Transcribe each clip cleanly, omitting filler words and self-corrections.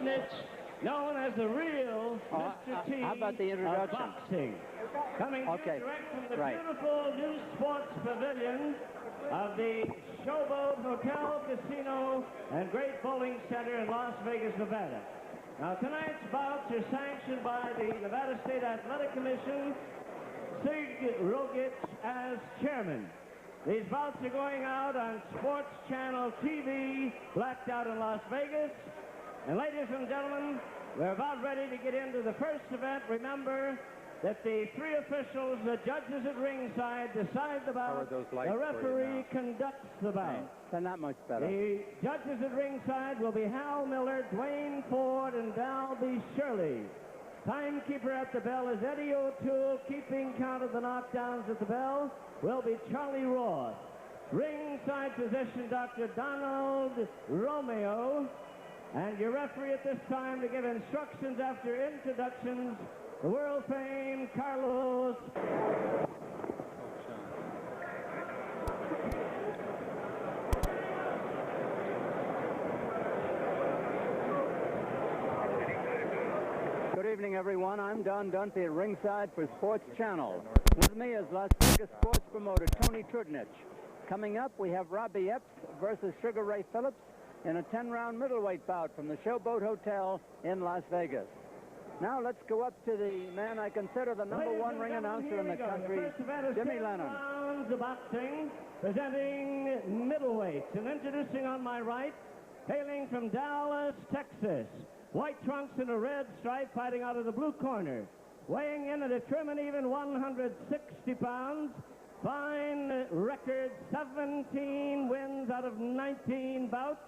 known as the real Mr. T how about the introduction? Of boxing. Coming direct from the beautiful new sports pavilion of the Showboat Hotel, Casino, and Great Bowling Center in Las Vegas, Nevada. Now, tonight's bouts are sanctioned by the Nevada State Athletic Commission, Sig Rogich as chairman. These bouts are going out on Sports Channel TV, blacked out in Las Vegas. And ladies and gentlemen, we're about ready to get into the first event. Remember that the three officials, the judges at ringside, decide the bout. The referee conducts the bout. They're not much better. The judges at ringside will be Hal Miller, Dwayne Ford, and Dalby Shirley. Timekeeper at the bell is Eddie O'Toole. Keeping count of the knockdowns at the bell will be Charlie Roth. Ringside physician, Dr. Donald Romeo. And your referee at this time to give instructions after introductions, the world-famed Carlos. Good evening, everyone. I'm Don Dunphy at ringside for Sports Channel. With me is Las Vegas sports promoter Tony Trudnich. Coming up, we have Robby Epps versus Sugar Ray Phillips in a 10-round middleweight bout from the Showboat Hotel in Las Vegas. Now let's go up to the man I consider the #1 ring announcer in the country, Jimmy Lennon. Rounds of boxing, presenting middleweights, and introducing on my right, hailing from Dallas, Texas, white trunks and a red stripe, fighting out of the blue corner, weighing in at a trim and even 160 pounds, fine record, 17 wins out of 19 bouts.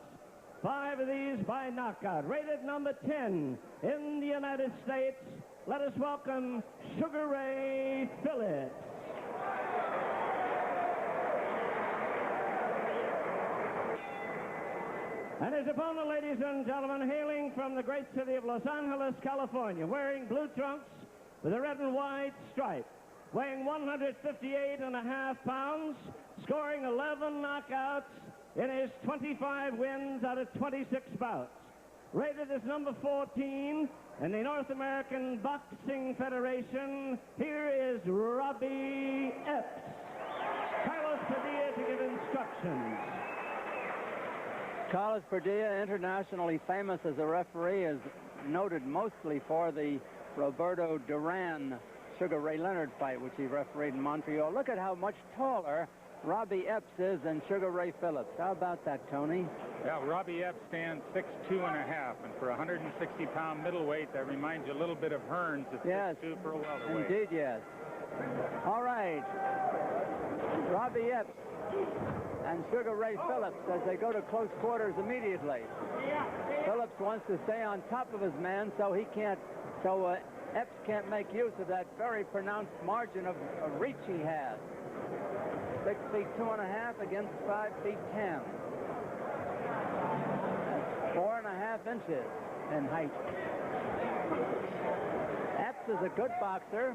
5 of these by knockout. Rated number 10 in the United States. Let us welcome Sugar Ray Phillips. And his opponent, ladies and gentlemen, hailing from the great city of Los Angeles, California, wearing blue trunks with a red and white stripe, weighing 158.5 pounds, scoring 11 knockouts in his 25 wins out of 26 bouts. Rated as number 14 in the North American Boxing Federation, here is Robby Epps. Carlos Padilla to give instructions. Carlos Padilla, internationally famous as a referee, is noted mostly for the Roberto Duran Sugar Ray Leonard fight, which he refereed in Montreal. Look at how much taller Robby Epps is and Sugar Ray Phillips. How about that, Tony? Yeah, Robby Epps stands 6'2.5", and for a 160-pound middleweight, that reminds you a little bit of Hearns at 6'2" for a welterweight. Indeed, yes. All right. Robby Epps and Sugar Ray Phillips as they go to close quarters immediately. Phillips wants to stay on top of his man so he can't, Epps can't make use of that very pronounced margin of reach he has. 6 feet 2.5 against 5 feet 10. That's 4.5 inches in height. Epps is a good boxer.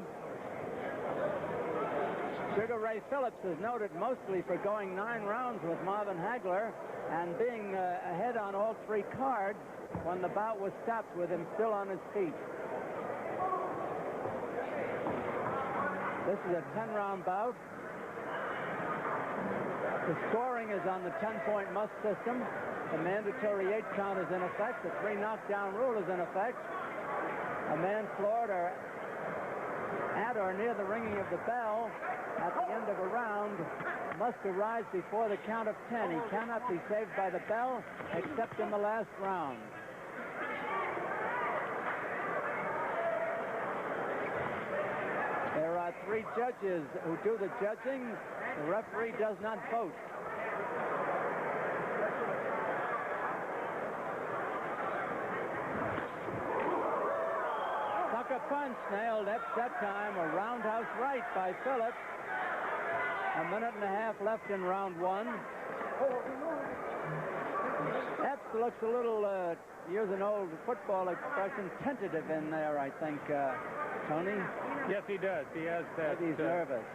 Sugar Ray Phillips is noted mostly for going 9 rounds with Marvin Hagler and being ahead on all 3 cards when the bout was stopped with him still on his feet. This is a 10-round bout. The scoring is on the 10-point must system. The mandatory 8 count is in effect. The 3 knockdown rule is in effect. A man floored or at or near the ringing of the bell at the end of a round must arise before the count of 10. He cannot be saved by the bell except in the last round. There are 3 judges who do the judging. The referee does not vote. Sucker punch nailed Epps that time. A roundhouse right by Phillips. 1.5 minutes left in round 1. Epps looks a little, use an old football expression, tentative in there, I think, Tony. Yes, he does. He has that. He's nervous.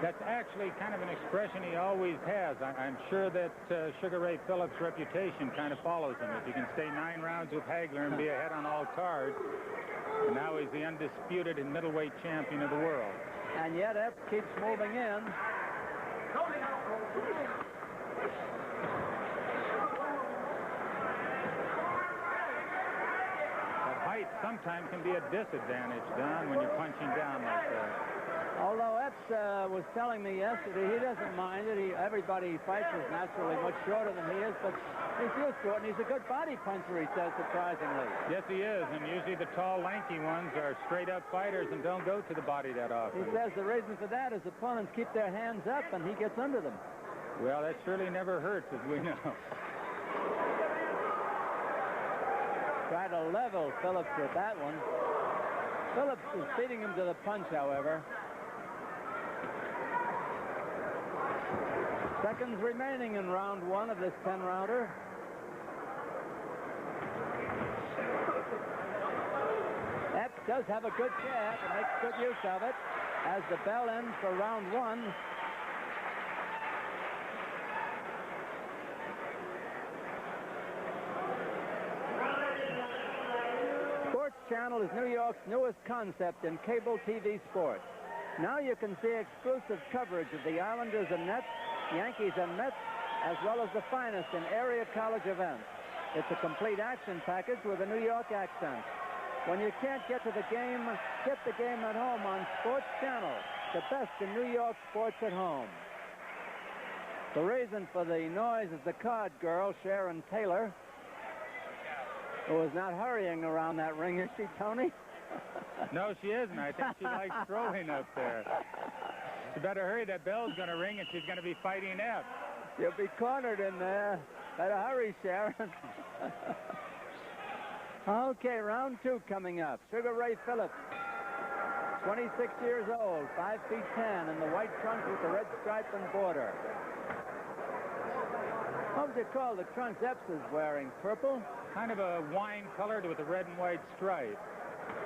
That's actually kind of an expression he always has. I'm sure that Sugar Ray Phillips' reputation kind of follows him. If you can stay 9 rounds with Hagler and be ahead on all cards, and now he's the undisputed and middleweight champion of the world. And yet Epps keeps moving in. But height sometimes can be a disadvantage, Don, when you're punching down like that. Although Epps was telling me yesterday he doesn't mind it. Everybody he fights is naturally much shorter than he is, but he's used to it, and he's a good body puncher, he says, surprisingly. Yes, he is, and usually the tall, lanky ones are straight-up fighters and don't go to the body that often. He says the reason for that is opponents keep their hands up, and he gets under them. Well, that surely never hurts, as we know. Try to level Phillips with that one. Phillips is beating him to the punch, however. Seconds remaining in round 1 of this 10-rounder. Epps does have a good jab and makes good use of it as the bell ends for round 1. Sports Channel is New York's newest concept in cable TV sports. Now you can see exclusive coverage of the Islanders and Nets, Yankees and Mets, as well as the finest in area college events. It's a complete action package with a New York accent. When you can't get to the game, get the game at home on Sports Channel, the best in New York sports at home. The reason for the noise is the card girl, Sharon Taylor, who is not hurrying around that ring, is she, Tony? No, she isn't. I think she likes throwing up there. She better hurry. That bell's going to ring, and she's going to be fighting Epps. You'll be cornered in there. Better hurry, Sharon. Okay, round 2 coming up. Sugar Ray Phillips, 26 years old, 5 feet 10, in the white trunks with the red stripe and border. What would you call the trunks Epps is wearing? Purple? Kind of a wine colored with a red and white stripe.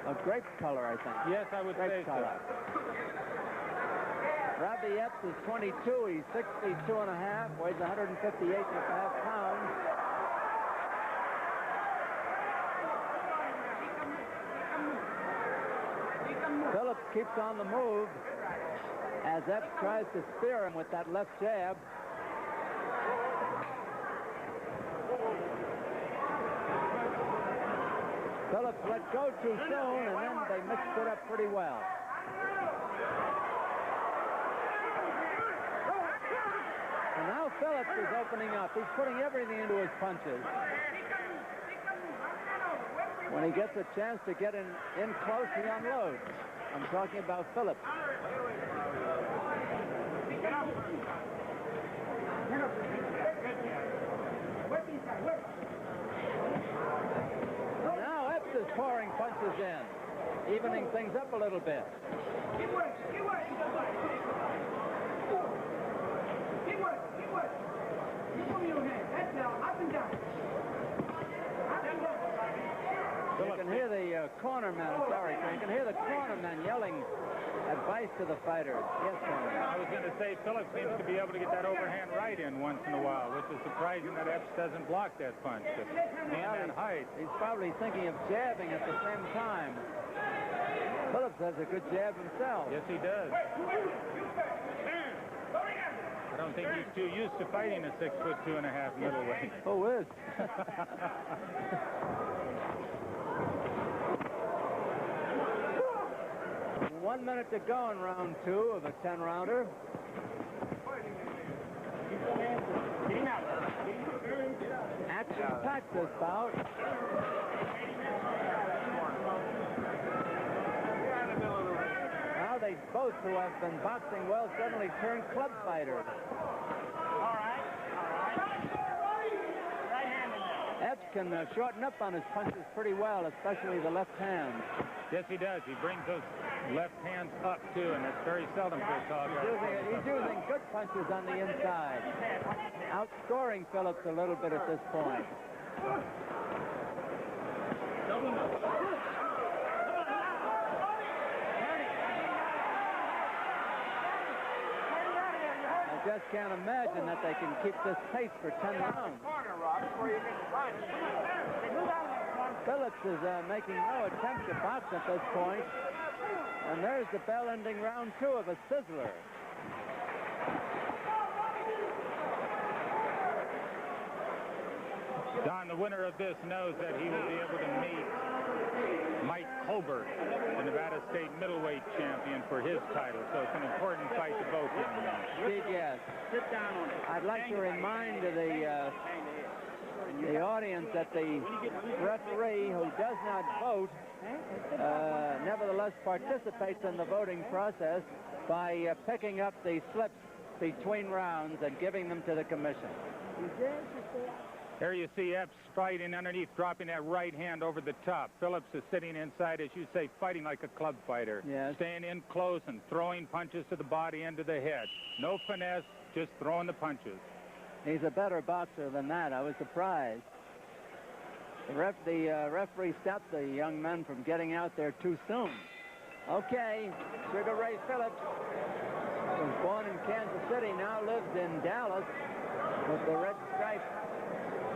A grape color, I think. Yes, I would say so. Robby Epps is 22. He's 6 feet 2.5, weighs 158.5 pounds. Phillips keeps on the move as Epps tries to spear him with that left jab. Phillips let go too soon, and then they mixed it up pretty well. And now Phillips is opening up. He's putting everything into his punches. When he gets a chance to get in close, he unloads. I'm talking about Phillips. Now Epps is pouring punches in, evening things up a little bit. Keep working. Keep moving your hand. That's now, up and down. You can hear the cornermen, you can hear the cornermen yelling advice to the fighters. Yes, Tony. I was going to say Phillips seems to be able to get that overhand right in once in a while, which is surprising that Epps doesn't block that punch. And that height. He's probably thinking of jabbing at the same time. Phillips has a good jab himself. Yes, he does. I don't think he's too used to fighting a 6 foot 2.5 middleweight. Who is? 1 minute to go in round 2 of a 10-rounder. Action-packed this bout. Now they both, who have been boxing well, suddenly turn club fighters. Epps can shorten up on his punches pretty well, especially the left hand. Yes, he does. He brings those left hands up, too, and that's very seldom for a tall guy. He's using good punches on the inside, outscoring Phillips a little bit at this point. just can't imagine that they can keep this pace for 10 rounds. Phillips is making no attempt to box at this point. And there's the bell ending round 2 of a sizzler. Don, the winner of this knows that he will be able to meet Mike Colbert, the Nevada State middleweight champion, for his title. So it's an important fight to both young men. Indeed, yes. Sit down on it. I'd like to remind the audience that the referee, who does not vote, nevertheless participates in the voting process by picking up the slips between rounds and giving them to the commission. There you see Epps fighting underneath, dropping that right hand over the top. Phillips is sitting inside, as you say, fighting like a club fighter. Yes. Staying in close and throwing punches to the body and to the head. No finesse, just throwing the punches. He's a better boxer than that. I was surprised. The referee stopped the young men from getting out there too soon. Okay, Sugar Ray Phillips was born in Kansas City, now lives in Dallas with the red stripe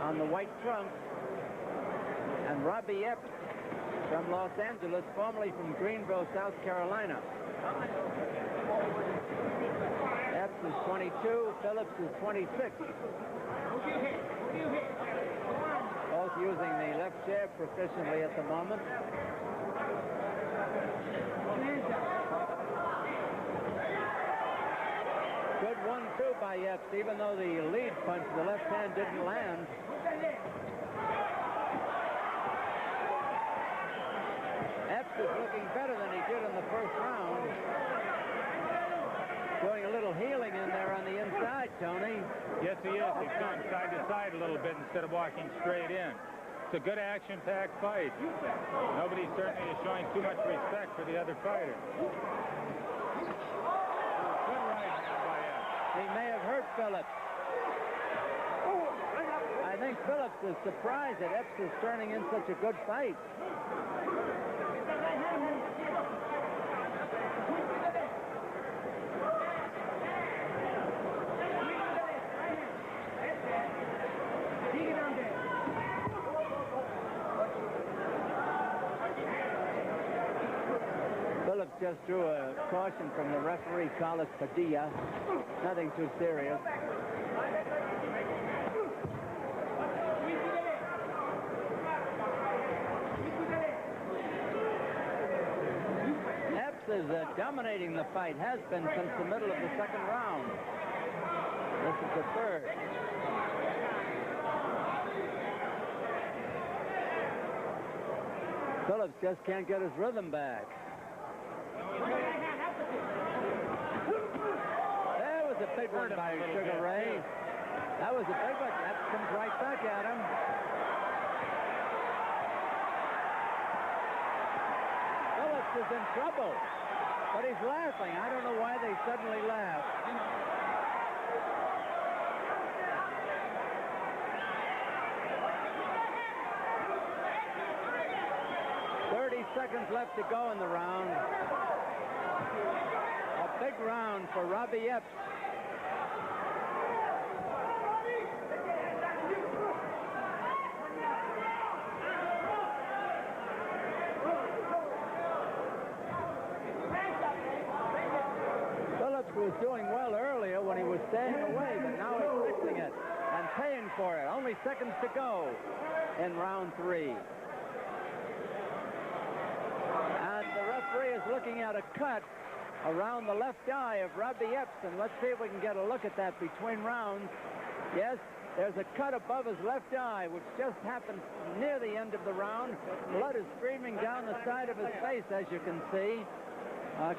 on the white trunk. And Robby Epps from Los Angeles, formerly from Greenville, South Carolina. Epps is 22, Phillips is 26. Both using the left jab proficiently at the moment. Good 1-2 by Epps, even though the lead punch, the left hand, didn't land. Epps is looking better than he did in the first round. Doing a little healing in there on the inside, Tony. Yes, he is. He's going side to side a little bit instead of walking straight in. It's a good action-packed fight. Nobody certainly is showing too much respect for the other fighter. Good right hand by Epps. He may have hurt Phillips. I think Phillips is surprised that Epps is turning in such a good fight. Phillips just drew a caution from the referee, Carlos Padilla. Nothing too serious. Epps is dominating the fight, has been since the middle of the second round. This is the third. Phillips just can't get his rhythm back. There was a big one by Sugar Ray. That was a big one. That comes right back at him. Phillips is in trouble, but he's laughing. I don't know why they suddenly laugh. 30 seconds left to go in the round. A big round for Robby Epps. Phillips was doing well earlier when he was staying away, but now he's fixing it and paying for it. Only seconds to go in round 3. Is looking at a cut around the left eye of Robby Epps, and let's see if we can get a look at that between rounds. Yes, there's a cut above his left eye, which just happened near the end of the round. Blood is streaming down the side of his face, as you can see.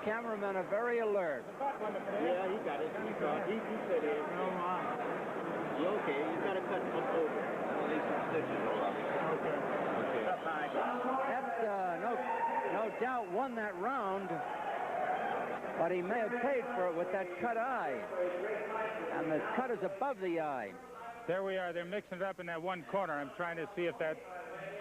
Cameramen are very alert. Yeah, he got it. He said it. You okay? You got to cut up over. Epps, no doubt won that round, but he may have paid for it with that cut eye. And the cut is above the eye. There we are. They're mixing it up in that one corner. I'm trying to see if that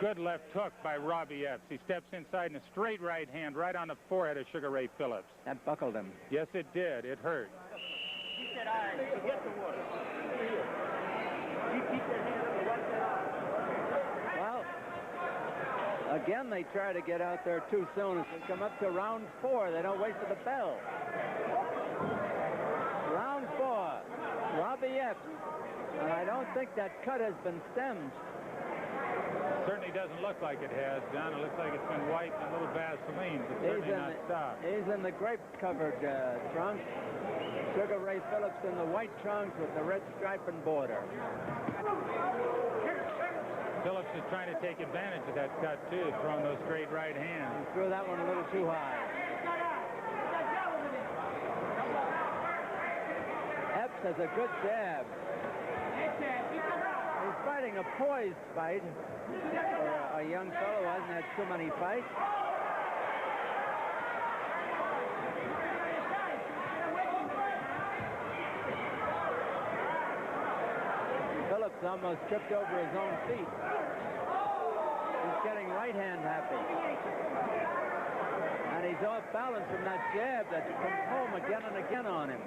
good left hook by Robby Epps. He steps inside and a straight right hand right on the forehead of Sugar Ray Phillips. That buckled him. Yes, it did. It hurt. that eye. Forget the water. You keep that hand up and watch that eye. Well, again, they try to get out there too soon. As they come up to round 4, they don't wait for the bell. Round 4, Robby Epps. And I don't think that cut has been stemmed. Certainly doesn't look like it has, John. It looks like it's been wiped in a little Vaseline, but certainly not stopped. He's in the grape-covered trunks. Sugar Ray Phillips in the white trunks with the red stripe and border. Phillips is trying to take advantage of that cut, too, throwing those straight right hands. He threw that one a little too high. Epps has a good jab. He's fighting a poised fight for a young fellow who hasn't had too many fights. Phillips almost tripped over his own feet. He's getting right hand happy. And he's off balance from that jab that comes home again and again on him.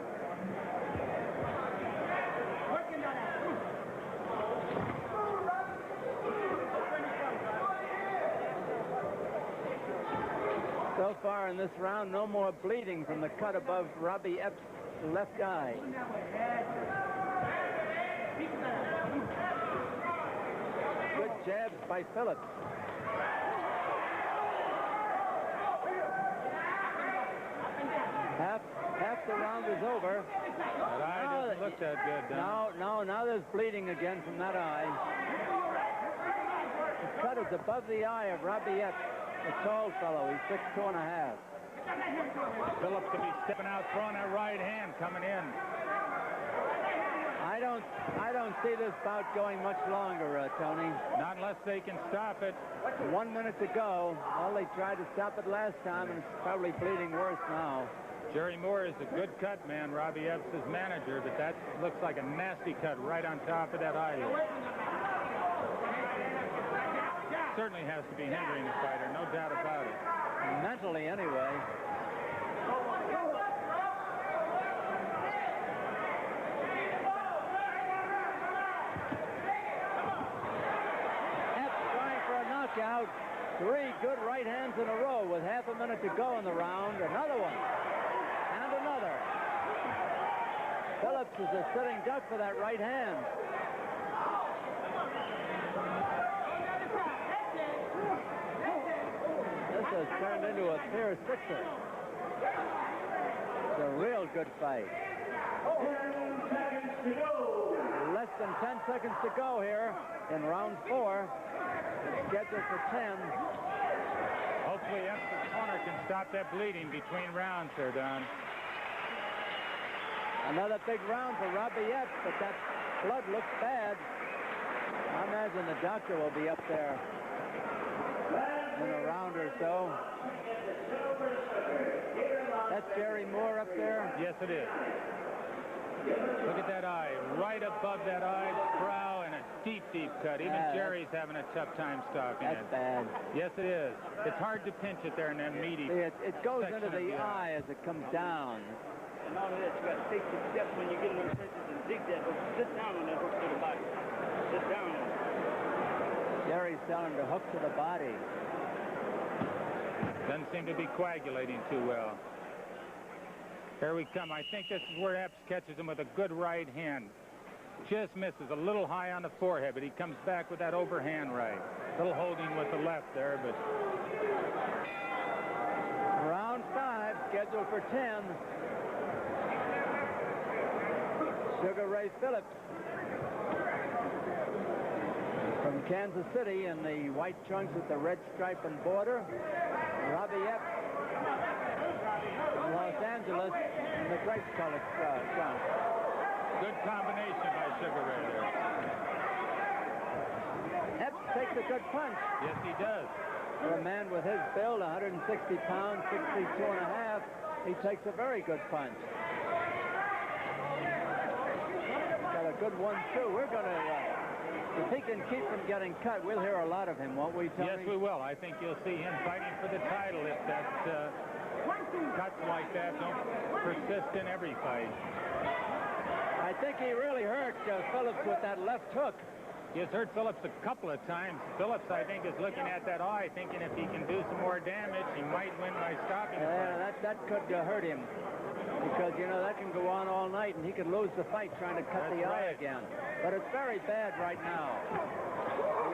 So far in this round, no more bleeding from the cut above Robby Epps' left eye. Good jabs by Phillips. Half the round is over. That eye doesn't look that good, Don. Now there's bleeding again from that eye. The cut is above the eye of Robby Epps, a tall fellow. He's 6'2 1/2". Phillips could be stepping out, throwing that right hand coming in. I don't see this bout going much longer, Tony. Not unless they can stop it. 1 minute to go. Well, they tried to stop it last time, and it's probably bleeding worse now. Jerry Moore is a good cut man, Robby Epps' manager, but that looks like a nasty cut right on top of that eyelid. Certainly has to be hindering the fighter, no doubt about it. Mentally, anyway. Epps trying for a knockout. 3 good right hands in a row with half a minute to go in the round. Another one. And another. Phillips is a sitting duck for that right hand. This has turned into a fair sixer. It's a real good fight. Less than 10 seconds to go here in round 4. It's scheduled for 10. Hopefully Epps' corner can stop that bleeding between rounds there, Don. Another big round for Robby Epps, but that blood looks bad. I imagine the doctor will be up there in a round or so. That's Jerry Moore up there? Yes, it is. Look at that eye. Right above that eye, brow, and a deep, deep cut. Even Jerry's having a tough time stopping it. That's bad. Yes, it is. It's hard to pinch it there in that meaty It goes section into the eye as it comes down. And all of that, you got to take the steps when you get in those stretches and dig that hook. Sit down on that hook to the body. Sit down on it. Jerry's telling him to hook to the body. Doesn't seem to be coagulating too well. Here we come. I think this is where Epps catches him with a good right hand. Just misses a little high on the forehead, but he comes back with that overhand right. A little holding with the left there, but... Round 5, scheduled for 10. Sugar Ray Phillips from Kansas City in the white trunks with the red stripe and border. Robby Epps from Los Angeles in the grape-colored trunks. Good combination by Sugar Ray there. Epps takes a good punch. Yes, he does. For a man with his build, 160 pounds, 62 1/2, he takes a very good punch. Got a good 1-2. We're going to, if he can keep from getting cut, we'll hear a lot of him, won't we, Tony? Yes, we will. I think you'll see him fighting for the title if that cuts like that don't persist in every fight. I think he really hurt Phillips with that left hook. He has hurt Phillips a couple of times. Phillips, I think, is looking at that eye, thinking if he can do some more damage, he might win by stopping the fight. That could hurt him. Because, you know, that can go on all night, and he could lose the fight trying to cut the eye again. But it's very bad right now.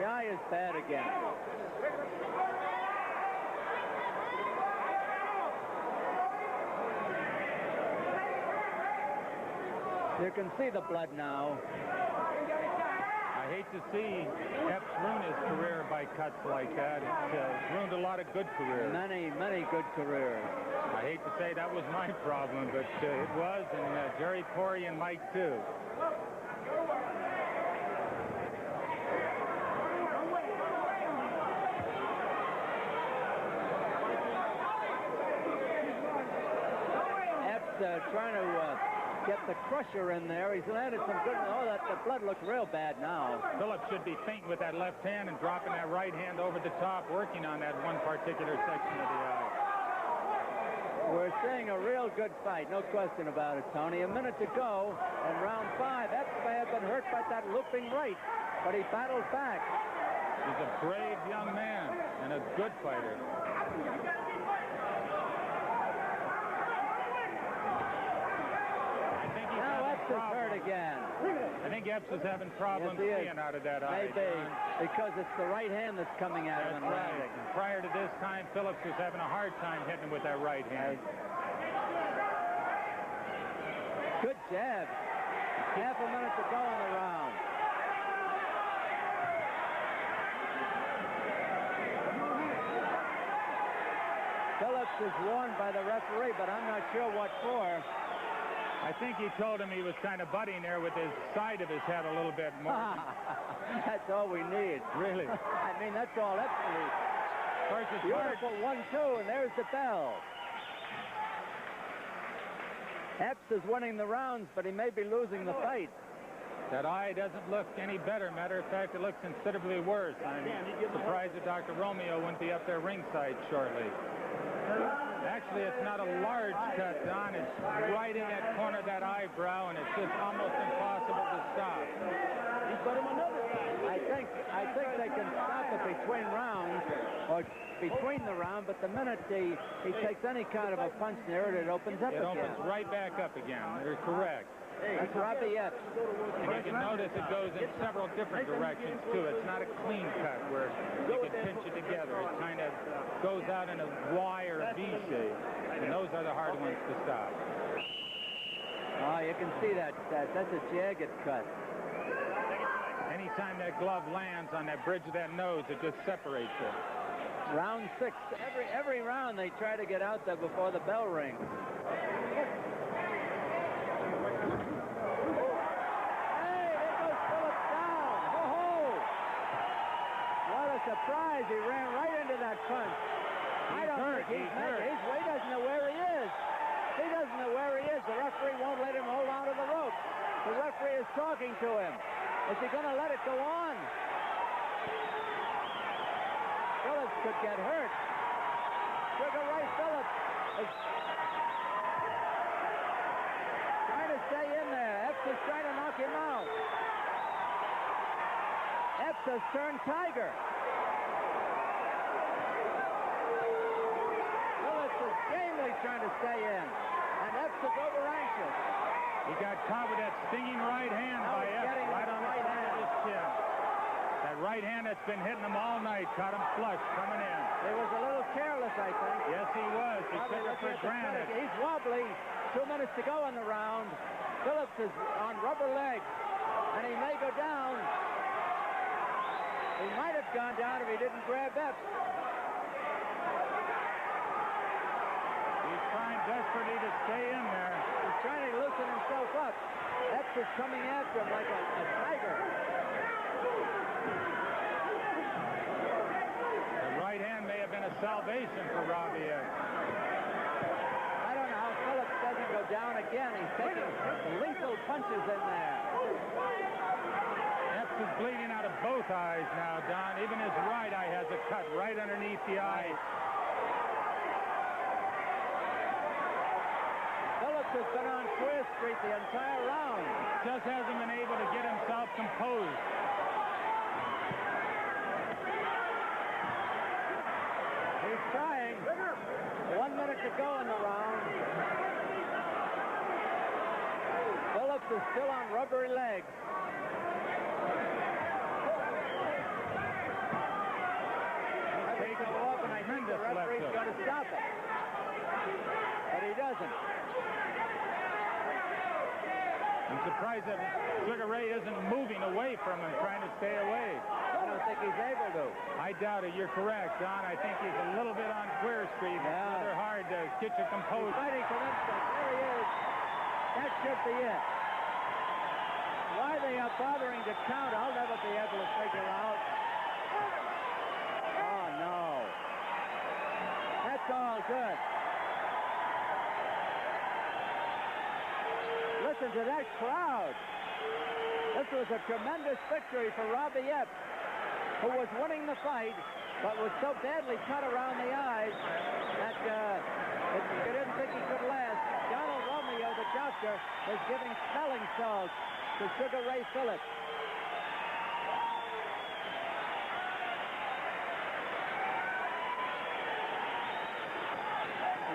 The eye is bad again. You can see the blood now. I hate to see Epps ruin his career by cuts like that. It's ruined a lot of good careers. Many, many good careers. I hate to say that was my problem, but it was, and Jerry Corey and Mike too. Epps trying to get the crusher in there. He's landed some good. Oh, the blood looks real bad now. Phillips should be fainting with that left hand and dropping that right hand over the top, working on that one particular section of the eye. We're seeing a real good fight, no question about it, Tony. A minute to go in round 5. Epps may have been hurt by that looping right, but he battled back. He's a brave young man and a good fighter. Epps is hurt again. I think Epps is having problems seeing out of that eye. Maybe, because it's the right hand that's coming at him. That's right. Prior to this time, Phillips was having a hard time hitting him with that right hand. Good jab. Half a minute to go in the round. Phillips is warned by the referee, but I'm not sure what for. I think he told him he was kind of butting there with his side of his head a little bit more. That's all we need. Really? I mean, that's all Epps needs. Of course, it's beautiful 1-2, and there's the bell. Epps is winning the rounds, but he may be losing the fight. That eye doesn't look any better. Matter of fact, it looks considerably worse. I'm surprised that Dr. Romeo wouldn't be up there ringside shortly. Actually, it's not a large cut, Don. It's right in that corner of that eyebrow, and it's just almost impossible to stop. He's got him another. I think they can stop it between rounds, or between the round, but the minute he takes any kind of a punch near it, it opens up again. It opens right back up again. You're correct. That's Robby Epps. And you can notice it goes in several different directions, too. It's not a clean cut where you can pinch it together. It kind of goes out in a Y or a V shape, and those are the hard ones to stop. Oh, you can see that. That's a jagged cut. Anytime that glove lands on that bridge of that nose, it just separates it. Round 6. Every round they try to get out there before the bell rings. Surprise, he ran right into that punch. I don't think he's hurt. He doesn't know where he is. He doesn't know where he is. The referee won't let him hold on to the rope. The referee is talking to him. Is he going to let it go on? Phillips could get hurt. Sugar Ray Phillips is trying to stay in there. Epps is trying to knock him out. Epps has turned tiger. Trying to stay in, and Epps is over anxious. He got caught with that stinging right hand by Epps, right on the side of his chin. That right hand that's been hitting him all night caught him flush coming in. He was a little careless, I think. Yes, he was. He took it for granted. He's wobbly. 2 minutes to go in the round. Phillips is on rubber legs, and he may go down. He might have gone down if he didn't grab Epps. Desperately to stay in there. He's trying to loosen himself up. Epps is coming after him like a tiger. The right hand may have been a salvation for Robby Epps. I don't know how Phillips doesn't go down again. He's taking lethal punches in there. Epps is bleeding out of both eyes now, Don. Even his right eye has a cut right underneath the eye. Phillips has been on Queer Street the entire round. Just hasn't been able to get himself composed. He's trying. 1 minute to go in the round. Phillips is still on rubbery legs. He's going to go up, and I think the referee's going to stop it. But he doesn't. I'm surprised that Sugar Ray isn't moving away from him, trying to stay away. I don't think he's able to. I doubt it. You're correct, Don. I think he's a little bit on Queer Street. It's rather hard to get you composed. He's fighting for instinct. There he is. That should be it. Why they are bothering to count, I'll never be able to figure out. Oh, no. That's all good. Listen to that crowd. This was a tremendous victory for Robby Epps, who was winning the fight, but was so badly cut around the eyes that he didn't think he could last. Donald Romeo, the doctor, is giving smelling salts to Sugar Ray Phillips.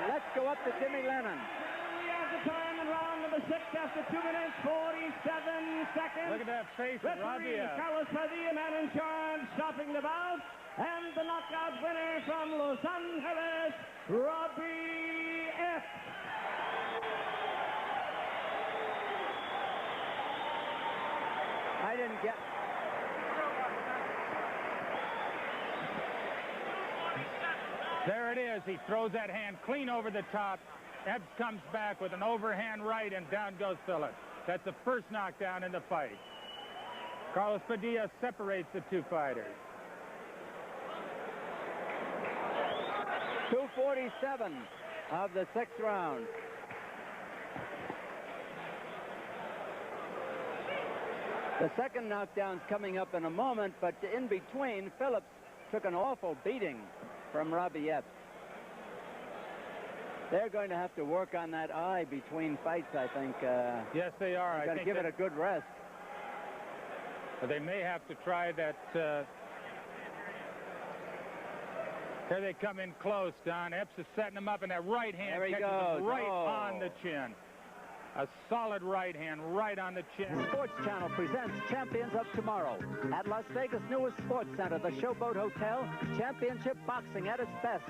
Let's go up to Jimmy Lennon. Time in round number 6 after 2 minutes 47 seconds. Look at that face of Robby Epps. Carlos Padilla, man in charge, stopping the bout, and the knockout winner from Los Angeles, Robby Epps. I didn't get. There it is. He throws that hand clean over the top. Epps comes back with an overhand right, and down goes Phillips. That's the first knockdown in the fight. Carlos Padilla separates the two fighters. 2:47 of the 6th round. The second knockdown's coming up in a moment, but in between, Phillips took an awful beating from Robby Epps. They're going to have to work on that eye between fights, I think. Yes, they are. I think give it a good rest. They may have to try that. Here they come in close, Don. Epps is setting him up, and that right hand there he catches goes. him right on the chin. A solid right hand right on the chin. Sports Channel presents Champions of Tomorrow. At Las Vegas' newest sports center, the Showboat Hotel, championship boxing at its best.